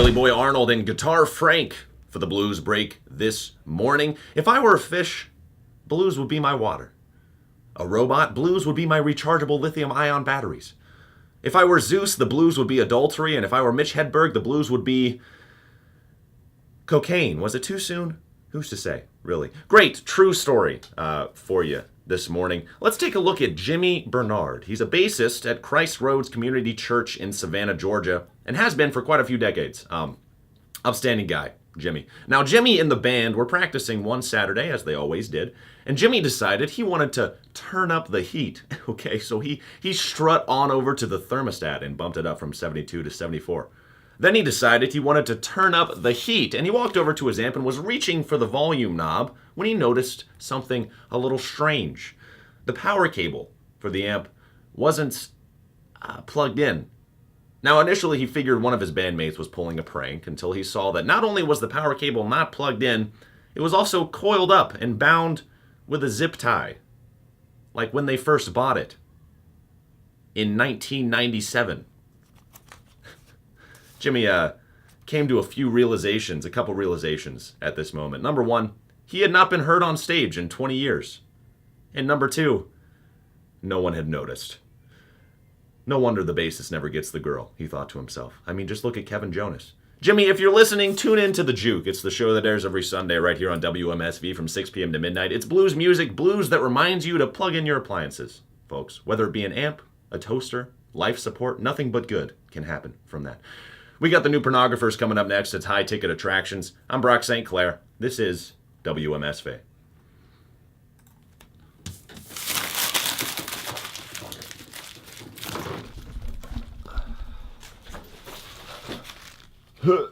Billy Boy Arnold and Guitar Frank for the blues break this morning. If I were a fish, blues would be my water. A robot, blues would be my rechargeable lithium-ion batteries. If I were Zeus, the blues would be adultery, and if I were Mitch Hedberg, the blues would be cocaine. Was it too soon? Who's to say, really? Great, true story for you this morning. Let's take a look at Jimmy Bernard. He's a bassist at Christ Roads Community Church in Savannah, Georgia, and has been for quite a few decades. Upstanding guy, Jimmy. Now, Jimmy and the band were practicing one Saturday, as they always did, and Jimmy decided he wanted to turn up the heat. Okay, so he strut on over to the thermostat and bumped it up from 72 to 74. Then he decided he wanted to turn up the heat, and he walked over to his amp and was reaching for the volume knob when he noticed something a little strange. The power cable for the amp wasn't plugged in. Now, initially, he figured one of his bandmates was pulling a prank until he saw that not only was the power cable not plugged in, it was also coiled up and bound with a zip tie, like when they first bought it in 1997. Jimmy came to a couple realizations at this moment. Number one, he had not been heard on stage in 20 years. And number two, no one had noticed. No wonder the bassist never gets the girl, he thought to himself. I mean, just look at Kevin Jonas. Jimmy, if you're listening, tune in to The Juke. It's the show that airs every Sunday right here on WMSV from 6 p.m. to midnight. It's blues music, blues that reminds you to plug in your appliances, folks. Whether it be an amp, a toaster, life support, nothing but good can happen from that. We got the new pornographers coming up next. It's high ticket attractions. I'm Brock St. Clair. This is WMSV. Huh.